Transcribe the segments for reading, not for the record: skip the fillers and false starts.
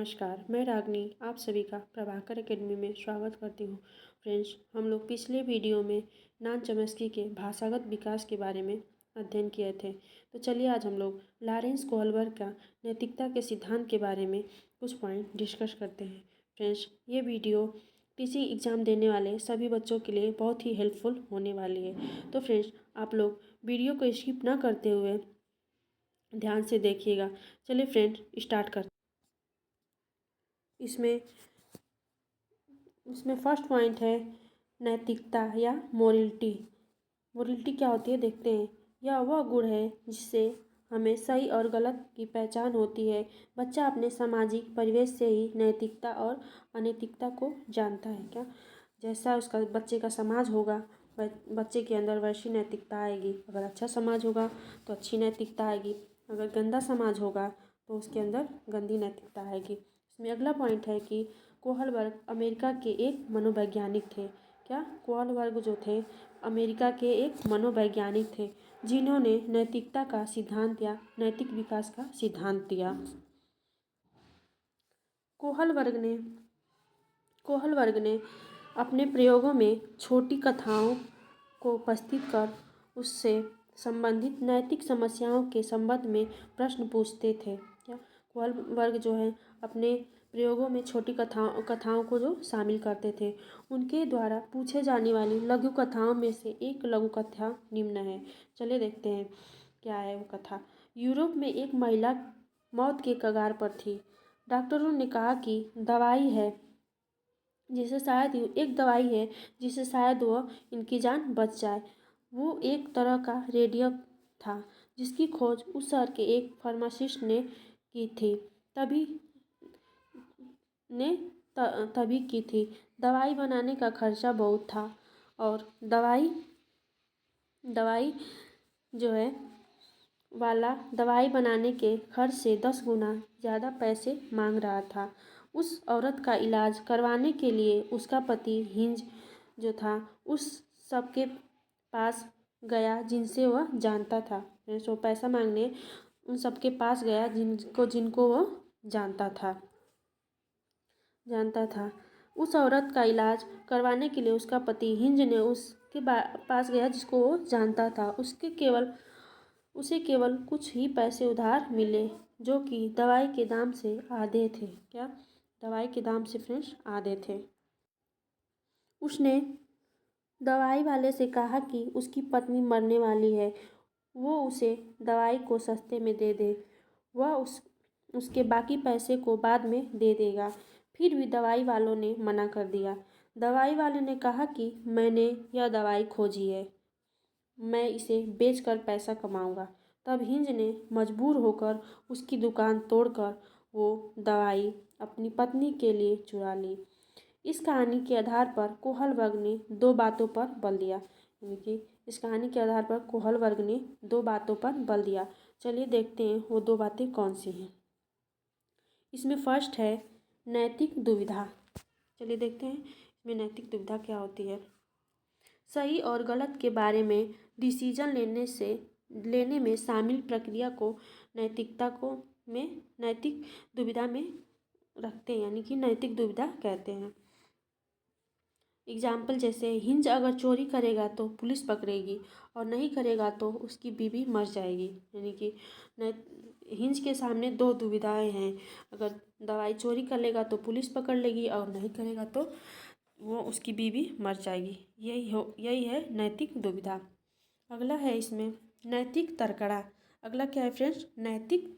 नमस्कार, मैं रागनी आप सभी का प्रभाकर एकेडमी में स्वागत करती हूँ। फ्रेंड्स, हम लोग पिछले वीडियो में नान चॉम्स्की के भाषागत विकास के बारे में अध्ययन किए थे। तो चलिए आज हम लोग लॉरेंस कोहलबर्ग का नैतिकता के सिद्धांत के बारे में कुछ पॉइंट डिस्कस करते हैं। फ्रेंड्स, ये वीडियो किसी एग्ज़ाम देने वाले सभी बच्चों के लिए बहुत ही हेल्पफुल होने वाली है। तो फ्रेंड्स, आप लोग वीडियो को स्किप ना करते हुए ध्यान से देखिएगा। चलिए फ्रेंड स्टार्ट करते हैं। इसमें फर्स्ट पॉइंट है नैतिकता या मोरलिटी। मोरलिटी क्या होती है देखते हैं। यह वह गुण है जिससे हमें सही और गलत की पहचान होती है। बच्चा अपने सामाजिक परिवेश से ही नैतिकता और अनैतिकता को जानता है। क्या जैसा उसका बच्चे का समाज होगा बच्चे के अंदर वैसी नैतिकता आएगी। अगर अच्छा समाज होगा तो अच्छी नैतिकता आएगी, अगर गंदा समाज होगा तो उसके अंदर गंदी नैतिकता आएगी। इसमें अगला पॉइंट है कि कोहलबर्ग अमेरिका के एक मनोवैज्ञानिक थे। क्या कोहलबर्ग जो थे अमेरिका के एक मनोवैज्ञानिक थे जिन्होंने नैतिकता का सिद्धांत या नैतिक विकास का सिद्धांत दिया। कोहलबर्ग ने अपने प्रयोगों में छोटी कथाओं को उपस्थित कर उससे संबंधित नैतिक समस्याओं के संबंध में प्रश्न पूछते थे। क्या कोहलबर्ग जो है अपने प्रयोगों में छोटी कथाओं को जो शामिल करते थे। उनके द्वारा पूछे जाने वाली लघु कथाओं में से एक लघु कथा निम्न है। चलिए देखते हैं क्या है वो कथा। यूरोप में एक महिला मौत के कगार पर थी। डॉक्टरों ने कहा कि दवाई है जिससे शायद वह इनकी जान बच जाए। वो एक तरह का रेडियम था जिसकी खोज उस शहर के एक फार्मासिस्ट ने की थी। तभी की थी। दवाई बनाने का खर्चा बहुत था और दवाई जो है वाला दवाई बनाने के खर्च से 10 गुना ज़्यादा पैसे मांग रहा था। उस औरत का इलाज करवाने के लिए उसका पति हिंज जो था उस सबके पास गया जिनसे वह जानता था। तो पैसा मांगने उन सबके पास गया जिनको वह जानता था। उस औरत का इलाज करवाने के लिए उसका पति हिंज ने उसके पास गया जिसको वो जानता था। उसे केवल कुछ ही पैसे उधार मिले जो कि दवाई के दाम से आधे थे। क्या दवाई के दाम से फ्रेंड्स आधे थे। उसने दवाई वाले से कहा कि उसकी पत्नी मरने वाली है, वो उसे दवाई को सस्ते में दे दे, वह उसके बाकी पैसे को बाद में दे देगा। फिर भी दवाई वालों ने मना कर दिया। दवाई वाले ने कहा कि मैंने यह दवाई खोजी है, मैं इसे बेचकर पैसा कमाऊंगा। तब हिंज ने मजबूर होकर उसकी दुकान तोड़कर वो दवाई अपनी पत्नी के लिए चुरा ली। इस कहानी के आधार पर कोहलबर्ग ने दो बातों पर बल दिया। चलिए देखते हैं वो दो बातें कौन सी हैं। इसमें फर्स्ट है नैतिक दुविधा। चलिए देखते हैं इसमें नैतिक दुविधा क्या होती है। सही और गलत के बारे में डिसीजन लेने में शामिल प्रक्रिया को नैतिक दुविधा में रखते हैं, यानी कि नैतिक दुविधा कहते हैं। एग्जाम्पल जैसे हिंज अगर चोरी करेगा तो पुलिस पकड़ेगी और नहीं करेगा तो उसकी बीवी मर जाएगी। यानी कि हिंज के सामने दो दुविधाएं हैं। अगर दवाई चोरी कर लेगा तो पुलिस पकड़ लेगी और नहीं करेगा तो वो उसकी बीवी मर जाएगी। यही है नैतिक दुविधा। अगला है इसमें नैतिक तर्कड़ा। अगला क्या है फ्रेंड्स? नैतिक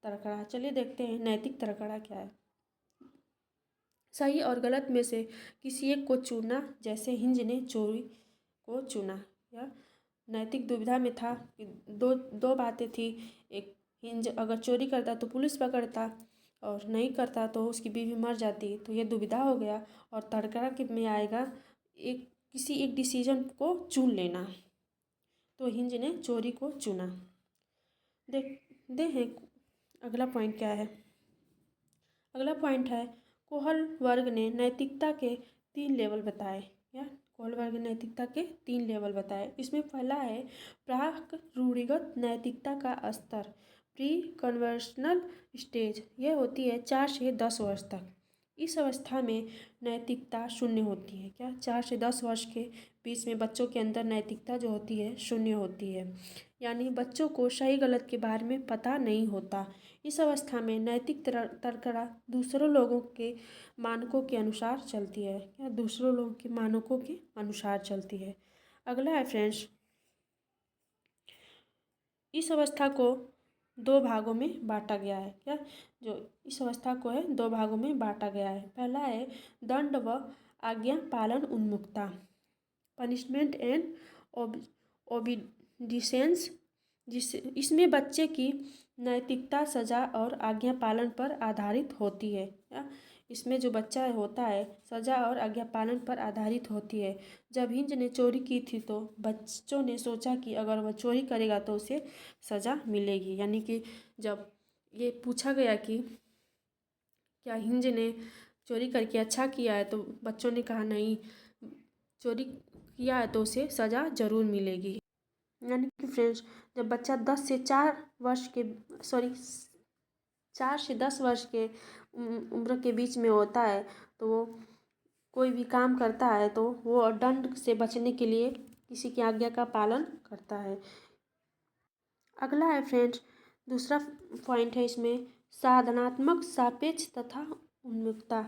तर्कड़ा। चलिए देखते हैं नैतिक तर्कड़ा क्या है। सही और गलत में से किसी एक को चुनना, जैसे हिंज ने चोरी को चुना। या नैतिक दुविधा में था कि दो बातें थी। एक, हिंज अगर चोरी करता तो पुलिस पकड़ता और नहीं करता तो उसकी बीवी मर जाती, तो ये दुविधा हो गया। और तर्कड़ा में आएगा किसी एक डिसीजन को चुन लेना, तो हिंज ने चोरी को चुना। देखते हैं अगला पॉइंट क्या है। अगला पॉइंट है कोहलबर्ग ने नैतिकता के 3 लेवल बताए। कोहलबर्ग ने नैतिकता के 3 लेवल बताए। इसमें पहला है प्राक रूढ़िगत नैतिकता का स्तर। प्री कन्वर्सनल स्टेज, यह होती है 4 से 10 वर्ष तक। इस अवस्था में नैतिकता शून्य होती है। क्या? 4 से 10 वर्ष के बीच में बच्चों के अंदर नैतिकता जो होती है शून्य होती है, यानी बच्चों को सही गलत के बारे में पता नहीं होता। इस अवस्था में नैतिक तरकड़ा दूसरों लोगों के मानकों के अनुसार चलती है। क्या? दूसरों लोगों के मानकों के अनुसार चलती है। अगला है फ्रेंड्स, इस अवस्था को 2 भागों में बांटा गया है। क्या? जो इस अवस्था को है 2 भागों में बांटा गया है। पहला है दंड व आज्ञा पालन उन्मुखता, पनिशमेंट एंड ओबीडिसेंस, इसमें बच्चे की नैतिकता सजा और आज्ञा पालन पर आधारित होती है। या इसमें जो बच्चा होता है सजा और आज्ञा पालन पर आधारित होती है। जब हिंज ने चोरी की थी तो बच्चों ने सोचा कि अगर वह चोरी करेगा तो उसे सज़ा मिलेगी, यानी कि जब ये पूछा गया कि क्या हिंज ने चोरी करके अच्छा किया है, तो बच्चों ने कहा नहीं, चोरी किया है तो उसे सज़ा ज़रूर मिलेगी। यानी कि फ्रेंड्स, जब बच्चा 4 से 10 वर्ष के उम्र के बीच में होता है तो वो कोई भी काम करता है तो वो दंड से बचने के लिए किसी की आज्ञा का पालन करता है। अगला है फ्रेंड्स, दूसरा पॉइंट है इसमें साधनात्मक सापेक्ष तथा उन्मुखता।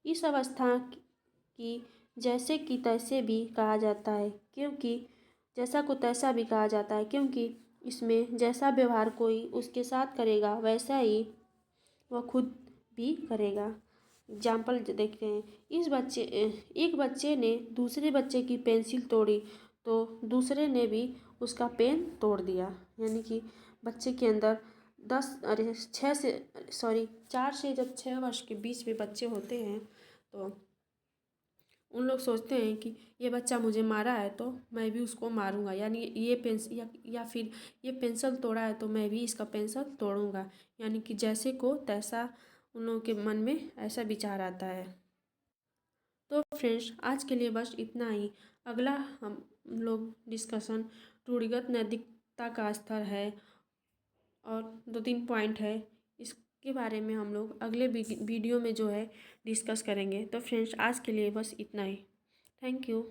इस अवस्था की जैसे कि तैसे भी कहा जाता है, क्योंकि जैसा को तैसा भी कहा जाता है, क्योंकि इसमें जैसा व्यवहार कोई उसके साथ करेगा वैसा ही वह खुद भी करेगा। एग्जाम्पल देखते हैं, एक बच्चे ने दूसरे बच्चे की पेंसिल तोड़ी तो दूसरे ने भी उसका पेन तोड़ दिया। यानी कि बच्चे के अंदर 4 से जब 6 वर्ष के बीच में बच्चे होते हैं तो उन लोग सोचते हैं कि ये बच्चा मुझे मारा है तो मैं भी उसको मारूंगा, यानी ये या फिर ये पेंसिल तोड़ा है तो मैं भी इसका पेंसिल तोड़ूंगा। यानी कि जैसे को तैसा उन लोगों के मन में ऐसा विचार आता है। तो फ्रेंड्स, आज के लिए बस इतना ही। अगला हम लोग डिस्कशन रूढ़िगत नैतिकता का स्तर है और 2-3 पॉइंट है, इसके बारे में हम लोग अगले वीडियो में जो है डिस्कस करेंगे। तो फ्रेंड्स, आज के लिए बस इतना ही। Thank you.